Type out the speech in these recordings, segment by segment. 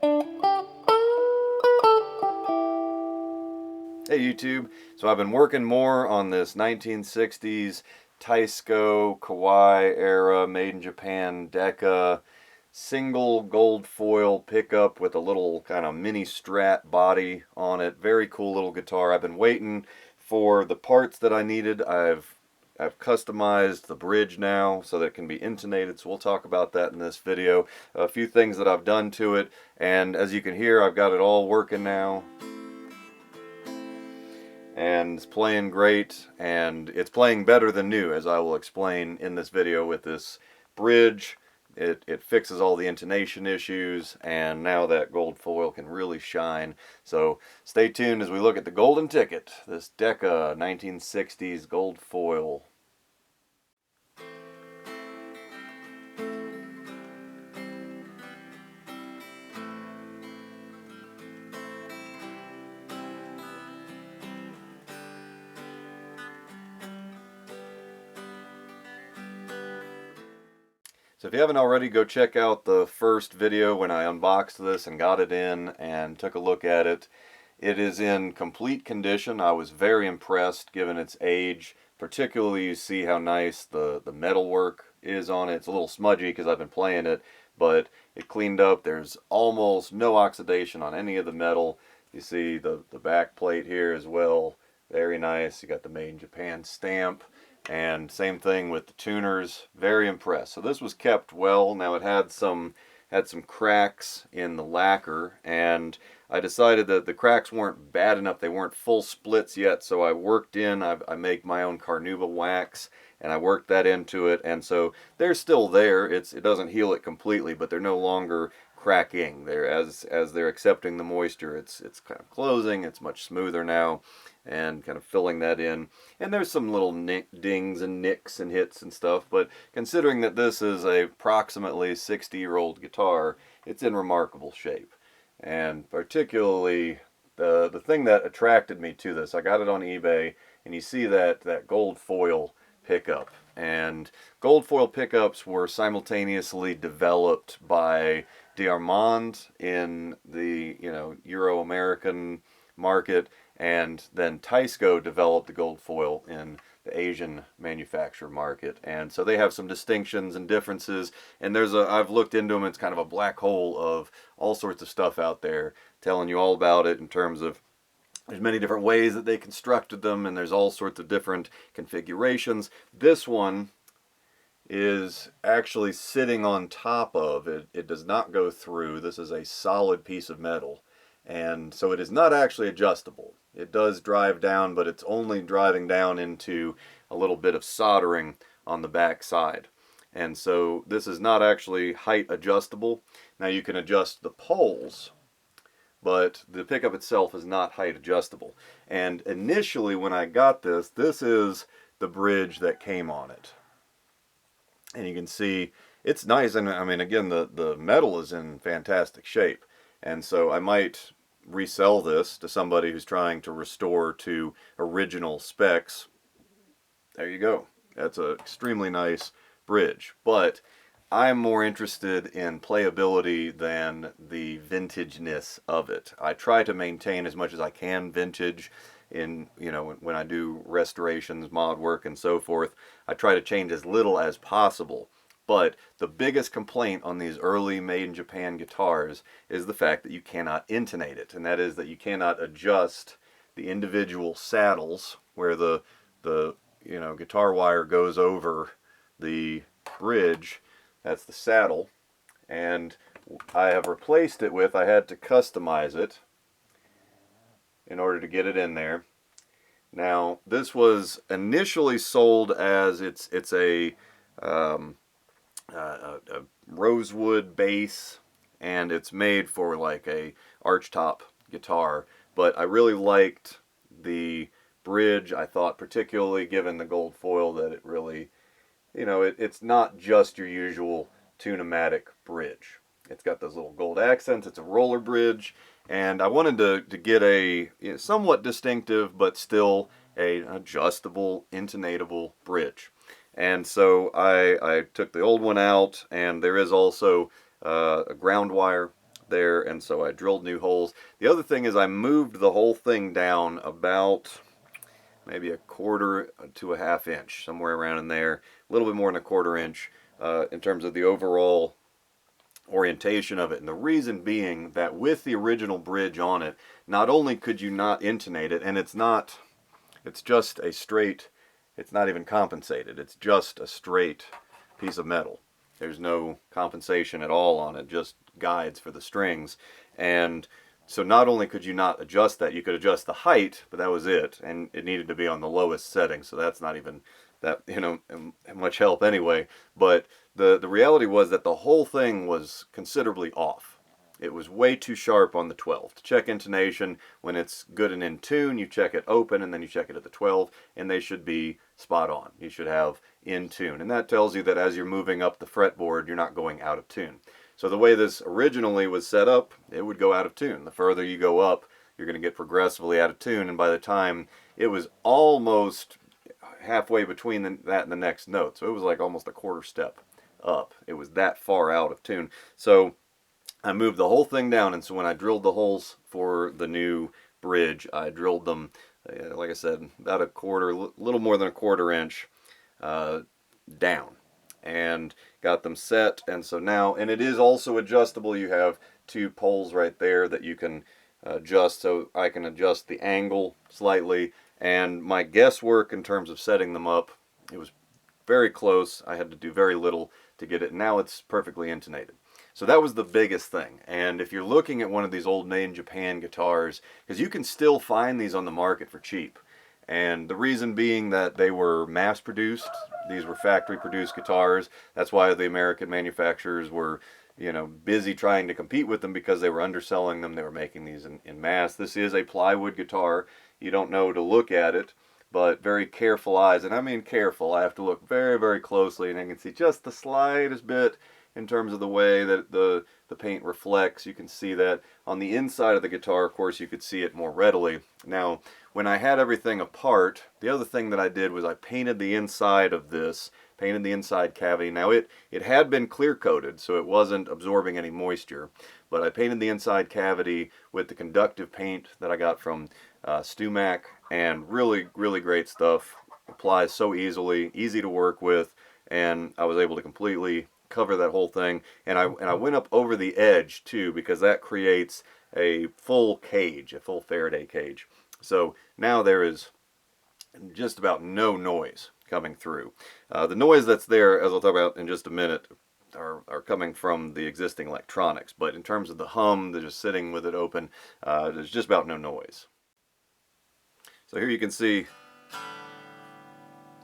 Hey YouTube, so I've been working more on this 1960s Teisco Kawaii era made in Japan Decca single gold foil pickup with a little kind of mini Strat body on it. Very cool little guitar. I've been waiting for the parts that I needed. I've customized the bridge now so that it can be intonated, so we'll talk about that in this video. A few things that I've done to it, and as you can hear, I've got it all working now. And it's playing great, and it's playing better than new, as I will explain in this video with this bridge. It fixes all the intonation issues, and now that gold foil can really shine. So stay tuned as we look at the golden ticket, this Decca 1960s gold foil. So if you haven't already, go check out the first video when I unboxed this and got it in and took a look at it. It is in complete condition. I was very impressed given its age. Particularly, you see how nice the metal work is on it. It's a little smudgy because I've been playing it, but it cleaned up. There's almost no oxidation on any of the metal. You see the back plate here as well. Very nice. You got the Made in Japan stamp. And same thing with the tuners. Very impressed. So this was kept well. Now it had some cracks in the lacquer, and I decided that the cracks weren't bad enough. They weren't full splits yet, so I worked in, I make my own carnauba wax, and I worked that into it, and so they're still there. It doesn't heal it completely, but they're no longer cracking. They're as they're accepting the moisture, it's kind of closing. It's much smoother now, and kind of filling that in. And there's some little dings and nicks and hits and stuff, but considering that this is a approximately 60-year-old guitar, it's in remarkable shape. And particularly the thing that attracted me to this, I got it on eBay, and you see that gold foil pickup. And gold foil pickups were simultaneously developed by D'Armand in the Euro-American market, and then Teisco developed the gold foil in the Asian manufacturer market. And so they have some distinctions and differences, and I've looked into them. It's kind of a black hole of all sorts of stuff out there telling you all about it in terms of there's many different ways that they constructed them, and there's all sorts of different configurations. This one is actually sitting on top of it. It does not go through. This is a solid piece of metal, and so it is not actually adjustable. It does drive down, but it's only driving down into a little bit of soldering on the back side. And so this is not actually height adjustable. Now you can adjust the poles, but the pickup itself is not height adjustable. And initially when I got this is the bridge that came on it. And you can see it's nice, and I mean, again, the metal is in fantastic shape. And so I might resell this to somebody who's trying to restore to original specs. There you go. That's an extremely nice bridge. But I'm more interested in playability than the vintageness of it. I try to maintain as much as I can vintage in, when I do restorations, mod work, and so forth. I try to change as little as possible. But the biggest complaint on these early Made in Japan guitars is the fact that you cannot intonate it, and that is that you cannot adjust the individual saddles where the guitar wire goes over the bridge. That's the saddle, and I have replaced it with, I had to customize it in order to get it in there. Now this was initially sold as it's a rosewood base, and it's made for like a archtop guitar, but I really liked the bridge. I thought, particularly given the gold foil, that it really, it's not just your usual tune-o-matic bridge. It's got those little gold accents. It's a roller bridge, and I wanted to get a somewhat distinctive but still an adjustable, intonatable bridge. And so I took the old one out, and there is also a ground wire there, and so I drilled new holes. The other thing is I moved the whole thing down about maybe a quarter to a half inch, somewhere around in there, a little bit more than a quarter inch in terms of the overall orientation of it. And the reason being that with the original bridge on it, not only could you not intonate it, and it's just a straight, it's not even compensated, it's just a straight piece of metal. There's no compensation at all on it, just guides for the strings. And so not only could you not adjust that, you could adjust the height, but that was it. And it needed to be on the lowest setting, so that's not even that, much help anyway. But the reality was that the whole thing was considerably off. It was way too sharp on the 12. To check intonation, when it's good and in tune, you check it open and then you check it at the 12, and they should be spot on. You should have in tune. And that tells you that as you're moving up the fretboard, you're not going out of tune. So the way this originally was set up, it would go out of tune. The further you go up, you're going to get progressively out of tune, and by the time it was almost halfway between that and the next note, so it was like almost a quarter step up. It was that far out of tune. So I moved the whole thing down, and so when I drilled the holes for the new bridge, I drilled them, like I said, about a quarter, little more than a quarter inch down, and got them set. And so now, and it is also adjustable. You have two poles right there that you can adjust, so I can adjust the angle slightly. And my guesswork in terms of setting them up, it was very close. I had to do very little to get it. Now it's perfectly intonated. So that was the biggest thing. And if you're looking at one of these old made in Japan guitars, because you can still find these on the market for cheap. And the reason being that they were mass produced. These were factory produced guitars. That's why the American manufacturers were, busy trying to compete with them, because they were underselling them. They were making these in mass. This is a plywood guitar. You don't know to look at it, but very careful eyes, and I mean careful. I have to look very, very closely, and I can see just the slightest bit in terms of the way that the paint reflects. You can see that on the inside of the guitar. Of course, you could see it more readily. Now, when I had everything apart, the other thing that I did was I painted the inside of this, painted the inside cavity. Now, it had been clear coated, so it wasn't absorbing any moisture, but I painted the inside cavity with the conductive paint that I got from StuMac, and really, really great stuff. Applies so easily, easy to work with, and I was able to completely cover that whole thing. And I went up over the edge too, because that creates a full cage, a full Faraday cage. So now there is just about no noise coming through. The noise that's there, as I'll talk about in just a minute, are coming from the existing electronics. But in terms of the hum, they're just sitting with it open, there's just about no noise. So here you can see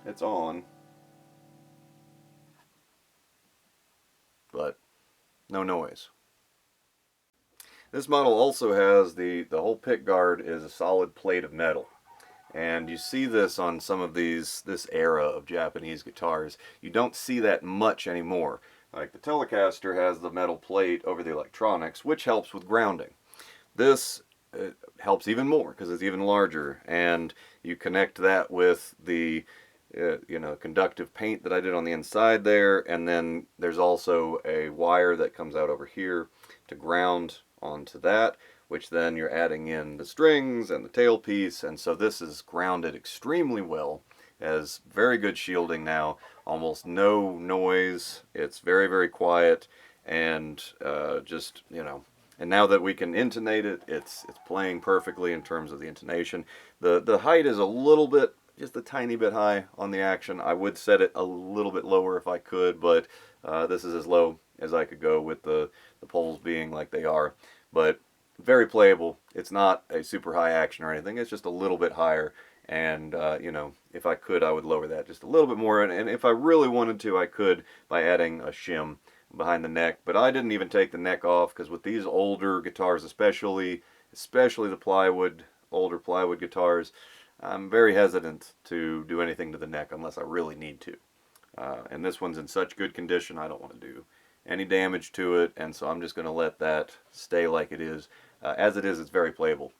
it's on, but no noise. This model also has the whole pick guard is a solid plate of metal. And you see this on some of this era of Japanese guitars. You don't see that much anymore. Like the Telecaster has the metal plate over the electronics, which helps with grounding. This helps even more because it's even larger, and you connect that with the conductive paint that I did on the inside there, and then there's also a wire that comes out over here to ground onto that, which then you're adding in the strings and the tailpiece, and so this is grounded extremely well, has very good shielding now, almost no noise, it's very, very quiet, and and now that we can intonate it, it's playing perfectly in terms of the intonation. The height is a little bit, just a tiny bit high on the action. I would set it a little bit lower if I could, but this is as low as I could go with the poles being like they are. But very playable. It's not a super high action or anything. It's just a little bit higher. And, if I could, I would lower that just a little bit more. And if I really wanted to, I could by adding a shim behind the neck. But I didn't even take the neck off, because with these older guitars, especially the older plywood guitars, I'm very hesitant to do anything to the neck unless I really need to. And this one's in such good condition, I don't want to do any damage to it, and so I'm just going to let that stay like it is. As it is, it's very playable.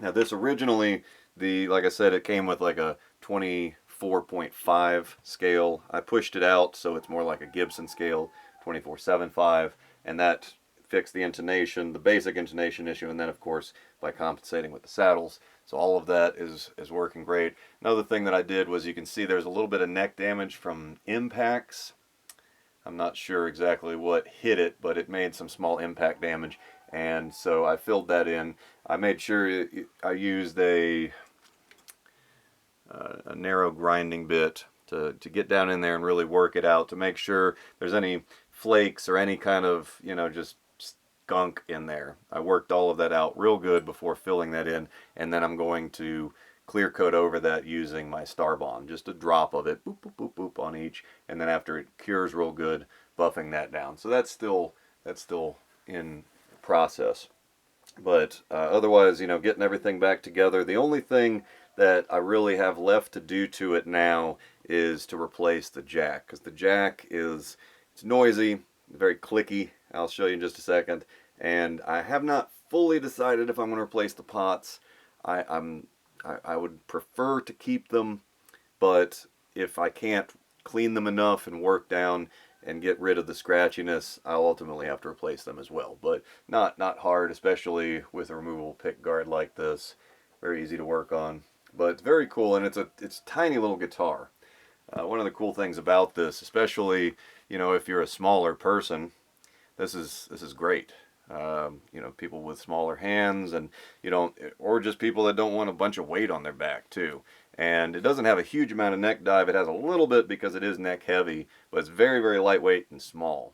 Now this originally, like I said, it came with like a 24.5 scale. I pushed it out so it's more like a Gibson scale, 24/7/5, and that fix the intonation, the basic intonation issue, and then of course by compensating with the saddles. So all of that is working great. Another thing that I did was, you can see there's a little bit of neck damage from impacts. I'm not sure exactly what hit it, but it made some small impact damage, and so I filled that in. I made sure I used a narrow grinding bit to get down in there and really work it out to make sure there's any flakes or any kind of, you know, just gunk in there. I worked all of that out real good before filling that in, and then I'm going to clear coat over that using my Star Bond, just a drop of it, boop, boop, boop, boop on each, and then after it cures real good, buffing that down. So that's still in process. But otherwise, you know, getting everything back together. The only thing that I really have left to do to it now is to replace the jack, because the jack it's noisy, very clicky. I'll show you in just a second. And I have not fully decided if I'm going to replace the pots. I would prefer to keep them, but if I can't clean them enough and work down and get rid of the scratchiness, I'll ultimately have to replace them as well. But not hard, especially with a removable pick guard like this. Very easy to work on. But it's very cool, and it's a tiny little guitar. One of the cool things about this, especially, you know, if you're a smaller person, this is great. You know, people with smaller hands, and or just people that don't want a bunch of weight on their back too. And it doesn't have a huge amount of neck dive. It has a little bit because it is neck heavy, but it's very, very lightweight and small.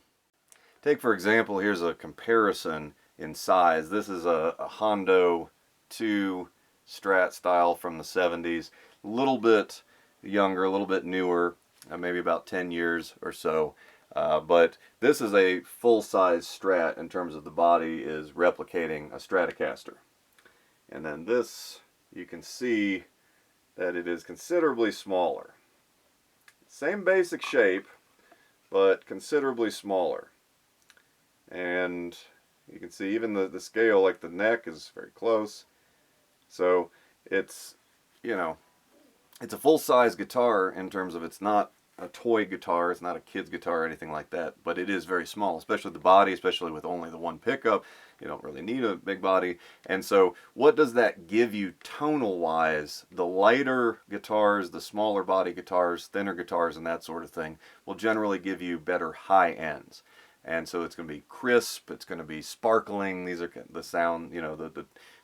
Take, for example, here's a comparison in size. This is a Hondo 2 Strat style from the 70s. A little bit younger, a little bit newer, maybe about 10 years or so. But this is a full-size Strat in terms of the body is replicating a Stratocaster. And then this, you can see that it is considerably smaller. Same basic shape, but considerably smaller. And you can see even the scale, like the neck is very close. So it's, you know, it's a full-size guitar in terms of it's not a toy guitar, it's not a kid's guitar or anything like that, but it is very small, especially the body, especially with only the one pickup. You don't really need a big body. And so what does that give you tonal wise? The lighter guitars, the smaller body guitars, thinner guitars, and that sort of thing will generally give you better high ends. And so it's going to be crisp, it's going to be sparkling. These are the sound, you know,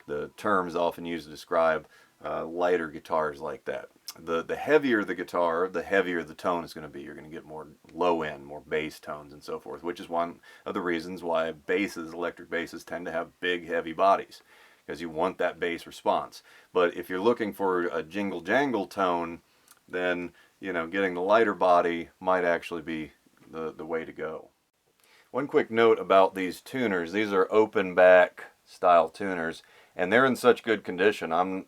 the terms often used to describe lighter guitars like that. The heavier the guitar, the heavier the tone is going to be. You're going to get more low end, more bass tones and so forth, which is one of the reasons why basses, electric basses, tend to have big, heavy bodies, because you want that bass response. But if you're looking for a jingle jangle tone, then, you know, getting the lighter body might actually be the way to go. One quick note about these tuners. These are open back style tuners, and they're in such good condition. I'm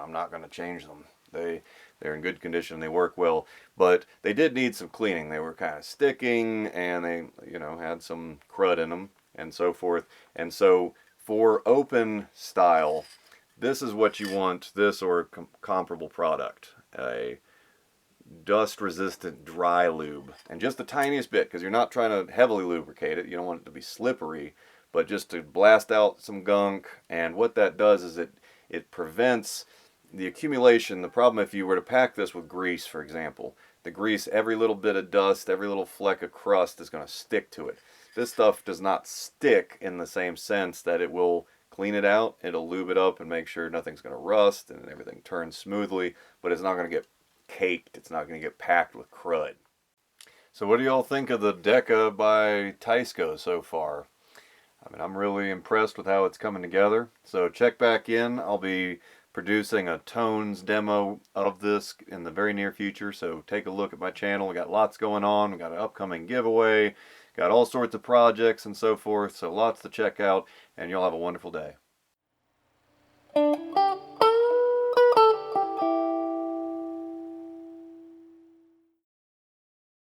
not going to change them. They're in good condition. They work well, but they did need some cleaning. They were kind of sticking, and they, you know, had some crud in them and so forth. And so for open style, this is what you want. This or a comparable product, a dust-resistant dry lube, and just the tiniest bit, because you're not trying to heavily lubricate it. You don't want it to be slippery, but just to blast out some gunk. And what that does is it prevents the accumulation. The problem if you were to pack this with grease, for example, the grease, every little bit of dust, every little fleck of crust is going to stick to it. This stuff does not stick in the same sense that it will clean it out. It'll lube it up and make sure nothing's going to rust and everything turns smoothly, but it's not going to get caked. It's not going to get packed with crud. So what do y'all think of the Decca by Teisco so far? I mean, I'm really impressed with how it's coming together. So check back in. I'll be producing a tones demo of this in the very near future, so take a look at my channel. We got lots going on. We got an upcoming giveaway, got all sorts of projects and so forth, so lots to check out, and you'll have a wonderful day.